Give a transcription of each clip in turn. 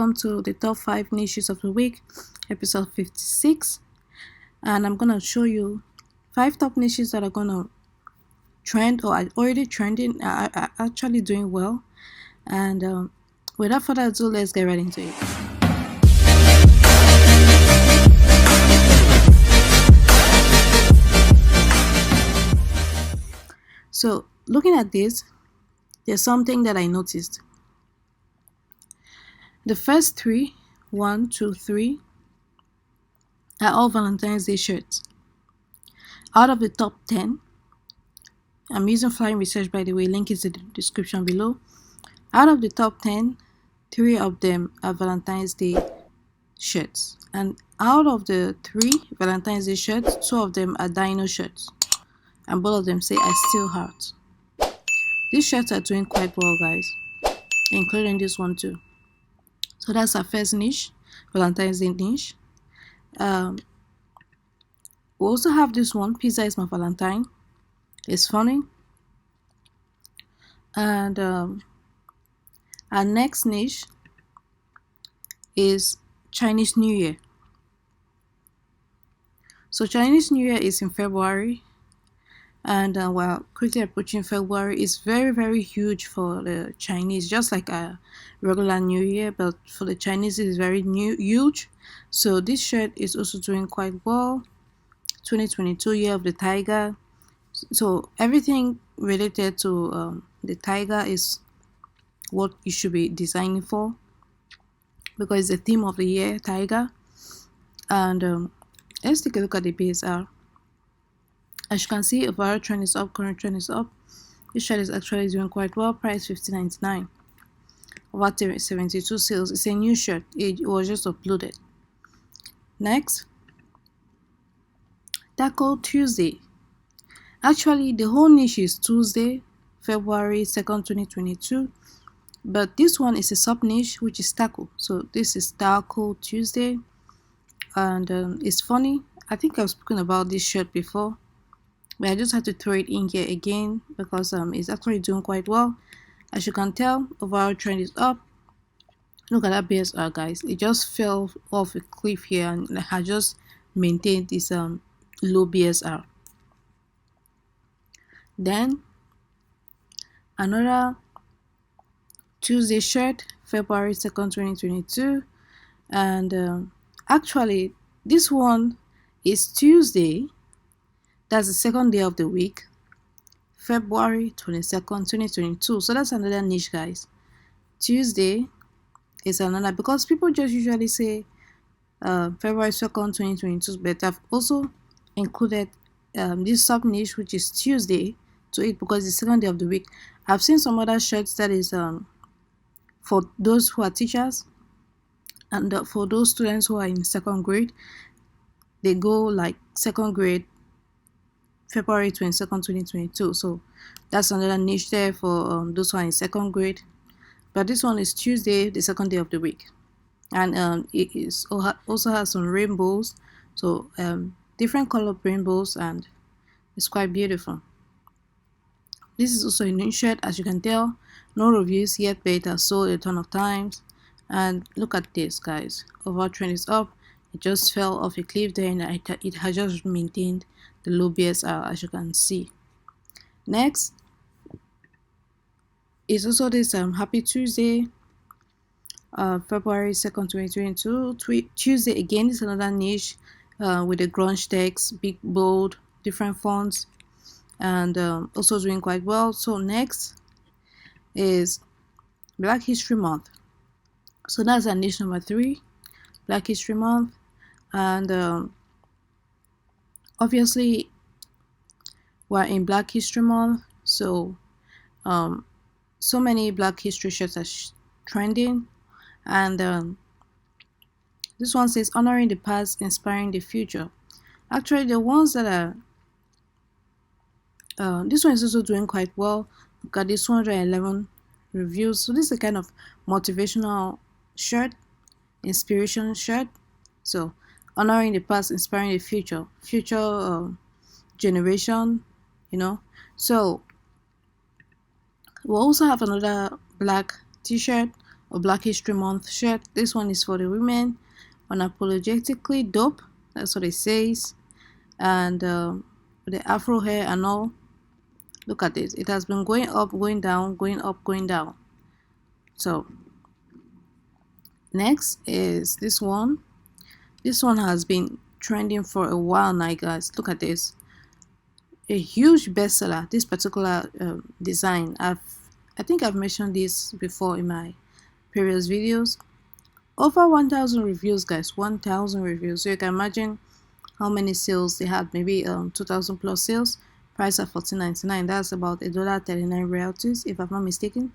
Welcome to the top 5 niches of the week, episode 56. And I'm gonna show you 5 top niches that are gonna trend or are already trending, are actually doing well. And without further ado, let's get right into it. So, looking at this, there's something that I noticed. The first three, 1, 2, 3, are all Valentine's Day shirts. Out of the top 10, I'm using Flying Research, by the way, link is in the description below. Out of the top 10, 3 of them are Valentine's Day shirts. And out of the 3 Valentine's Day shirts, 2 of them are Dino shirts. And both of them say I still heart. These shirts are doing quite well, guys, including this one too. So that's our first niche, Valentine's Day niche. We also have this one, Pizza is my Valentine. It's funny. And our next niche is Chinese New Year. So Chinese New Year is in February, and we're quickly approaching February. It's very, very huge for the Chinese, just like a regular New Year, but for the Chinese it is very huge. So this shirt is also doing quite well. 2022 Year of the Tiger. So everything related to the tiger is what you should be designing for, because it's the theme of the year, tiger. And let's take a look at the BSR. As you can see, overall trend is up, current trend is up. This shirt is actually doing quite well. Price $15.99. Over 72 sales. It's a new shirt. It was just uploaded. Next, Taco Tuesday. Actually, the whole niche is Tuesday, February 2nd, 2022. But this one is a sub niche, which is taco. So this is Taco Tuesday. And it's funny. I think I've spoken about this shirt before, but I just had to throw it in here again because it's actually doing quite well. As you can tell, overall trend is up. Look at that BSR, guys. It just fell off a cliff here and has just maintained this low BSR. Then another Tuesday shirt, February 2nd, 2022. And actually, this one is Tuesday. That's the second day of the week, February 22nd, 2022. So that's another niche, guys. Tuesday is another, because people just usually say February 2nd, 2022, but I've also included this sub niche, which is Tuesday, to it because it's the second day of the week. I've seen some other shirts that is for those who are teachers, and for those students who are in second grade. They go like second grade, February 22nd, 2022. So that's another niche there for those who are in second grade. But this one is Tuesday, the second day of the week. And it is also has some rainbows. So different colored rainbows, and it's quite beautiful. This is also a new shirt, as you can tell. No reviews yet, but it has sold a ton of times. And look at this, guys. Overall trend is up. It just fell off a cliff there, and it has just maintained the low BSR, as you can see. Next is also this Happy Tuesday, February 2nd, 2022. Tuesday again is another niche with the grunge text, big, bold, different fonts, and also doing quite well. So next is Black History Month. So that's our niche number 3, Black History Month. And obviously we're in Black History Month, so so many Black History shirts are trending. And this one says honoring the past, inspiring the future. Actually, the ones that are this one is also doing quite well. Look at this 111 reviews. So this is a kind of motivational shirt, inspiration shirt. So honoring the past, inspiring the future generation, So we also have another black t-shirt, a Black History Month shirt. This one is for the women, unapologetically dope. That's what it says. And the afro hair and all. Look at this. It has been going up, going down, going up, going down. So next is this one. This one has been trending for a while now, guys. Look at this. A huge bestseller. This particular design. I think I've mentioned this before in my previous videos. Over 1,000 reviews, guys. 1,000 reviews. So you can imagine how many sales they had. Maybe 2,000 plus sales. Price at $14.99. That's about $1.39 royalties, if I'm not mistaken,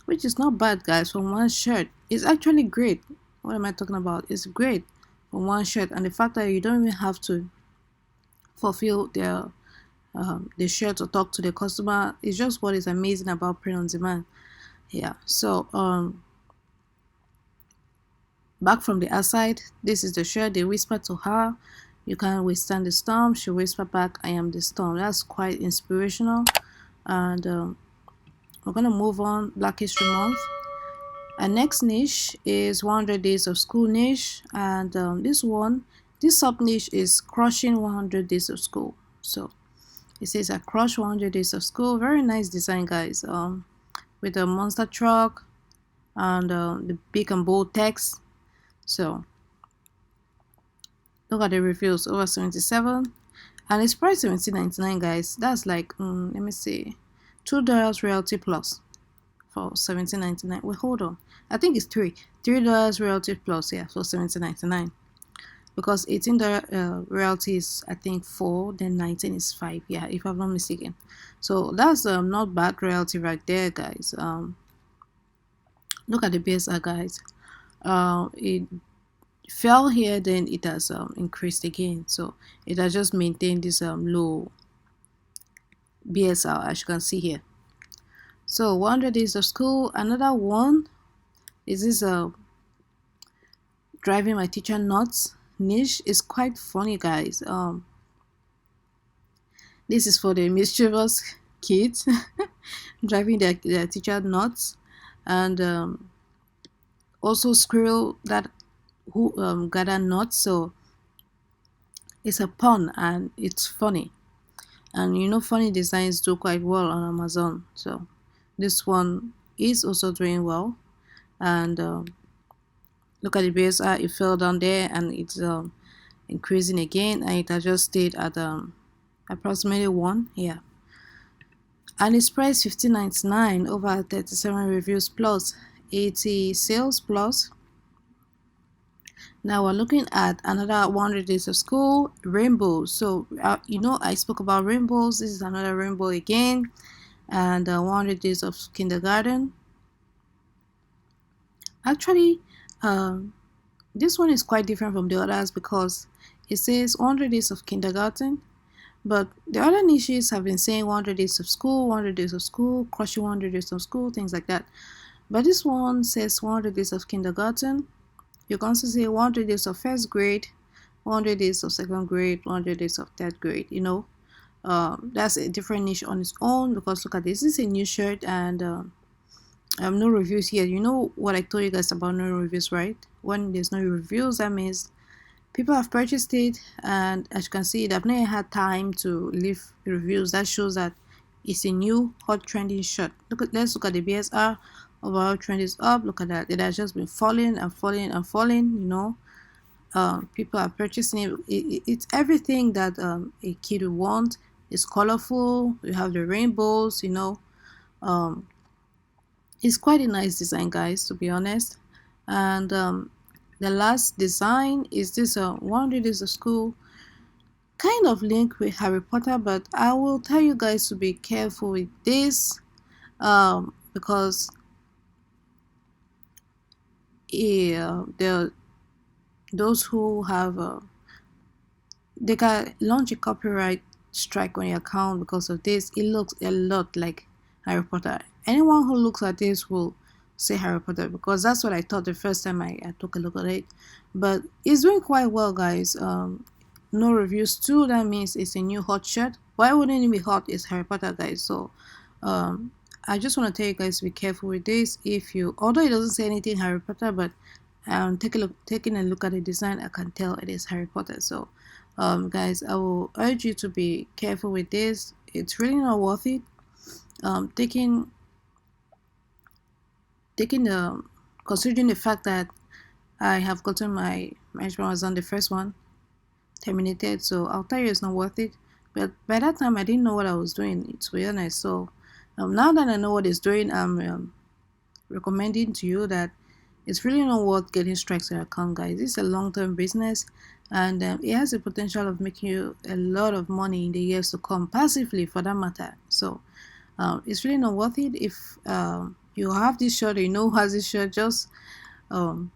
which is not bad, guys, for one shirt. It's actually great. What am I talking about? It's great for one shirt, and the fact that you don't even have to fulfill the shirt or talk to the customer is just what is amazing about print on demand. Yeah. So back from the outside, this is the shirt. They whisper to her, "You can't withstand the storm." She whispered back, "I am the storm." That's quite inspirational. And we're gonna move on. Black History Month. Our next niche is 100 Days of School niche, and this sub niche is crushing 100 days of school. So it says, "I crush 100 days of school." Very nice design, guys. With a monster truck and the big and bold text. So look at the reviews, over 77, and it's priced $17.99, guys. That's like let me see, $2 royalty plus for $17.99. Wait, hold on. I think it's $3 royalty plus, yeah, for $17.99, because $18 royalty is, I think, 4, then 19 is 5, yeah, if I'm not mistaken. So that's not bad royalty right there, guys. Look at the BSR, guys. It fell here, then it has increased again, so it has just maintained this low BSR, as you can see here. So 100 days of school. Another one is this driving my teacher nuts niche. Is quite funny, guys. This is for the mischievous kids driving their teacher nuts, and also squirrel that who gather nuts. So it's a pun and it's funny, and you know, funny designs do quite well on Amazon. So this one is also doing well. And look at the BSR. It fell down there and it's increasing again, and it has just stayed at approximately 1, yeah, and it's priced $15.99, over 37 reviews plus 80 sales plus. Now we're looking at another 100 days of school rainbow. So you know, I spoke about rainbows. This is another rainbow again, and 100 days of kindergarten. Actually, this one is quite different from the others because it says 100 days of kindergarten, but the other niches have been saying 100 days of school, 100 days of school, crushing 100 days of school, things like that. But this one says 100 days of kindergarten. You can also say 100 days of first grade, 100 days of second grade, 100 days of third grade. You know, that's a different niche on its own, because look at this. This is a new shirt, and no reviews here. You know what I told you guys about no reviews, right? When there's no reviews, that means people have purchased it, and as you can see, they've never had time to leave reviews. That shows that it's a new hot trending shirt. Let's look at the BSR. Overall trend is up. Look at that. It has just been falling and falling and falling. You know, people are purchasing it. It's everything that a kid would want. It's colorful. You have the rainbows. You know, it's quite a nice design, guys, to be honest. And the last design is this 100 days of school, kind of link with Harry Potter, but I will tell you guys to be careful with this, because those who have they can launch a copyright strike on your account because of this. It looks a lot like Harry Potter. Anyone who looks at this will say Harry Potter, because that's what I thought the first time I took a look at it. But it's doing quite well, guys. No reviews too. That means it's a new hot shirt. Why wouldn't it be hot? It's Harry Potter, guys. So I just want to tell you guys to be careful with this. If you, although it doesn't say anything Harry Potter, but taking a look at the design, I can tell it is Harry Potter. So guys, I will urge you to be careful with this. It's really not worth it. Taking the considering the fact that I have gotten my management was on the first one terminated, so I'll tell you it's not worth it. But by that time, I didn't know what I was doing, to be honest. So now that I know what it's doing, I'm recommending to you that it's really not worth getting strikes on your account, guys. It's a long-term business, and it has the potential of making you a lot of money in the years to come, passively for that matter. So it's really not worth it. If you have this shirt, or you know who has this shirt, just um,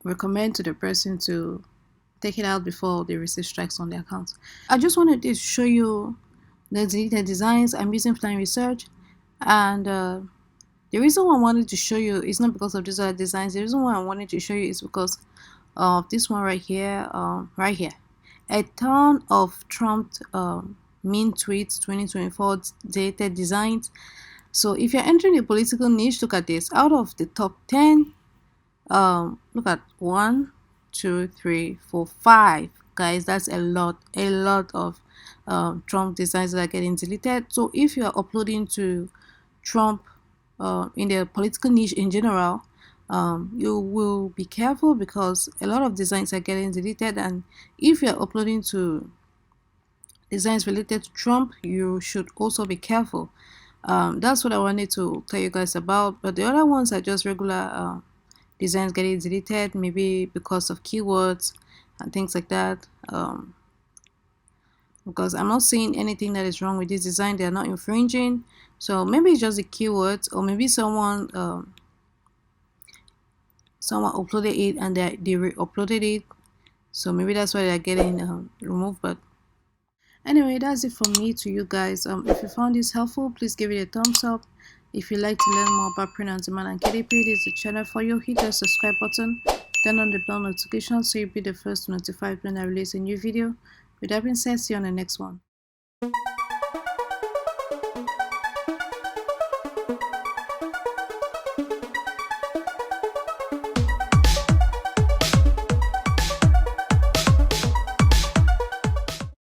recommend to the person to take it out before they receive strikes on their account. I just wanted to show you the deleted designs I'm using Flying Research, and the reason why I wanted to show you is not because of these other designs. The reason why I wanted to show you is because of this one right here, a ton of Trump mean tweets 2024 deleted designs. So if you're entering a political niche, look at this. Out of the top 10, look at 1, 2, 3, 4, 5, guys. That's a lot of Trump designs that are getting deleted. So if you are uploading to Trump in the political niche in general, you will be careful because a lot of designs are getting deleted, and if you're uploading to designs related to Trump, you should also be careful. That's what I wanted to tell you guys about, but the other ones are just regular designs getting deleted, maybe because of keywords and things like that. Because I'm not seeing anything that is wrong with this design. They are not infringing, so maybe it's just the keywords, or maybe someone uploaded it and they re-uploaded it, so maybe that's why they're getting removed. But anyway, that's it from me to you guys. If you found this helpful, please give it a thumbs up. If you'd like to learn more about print on demand and KDP, this is the channel for you. Hit the subscribe button, turn on the bell notification so you'll be the first to notify when I release a new video. With that being said, see you on the next one.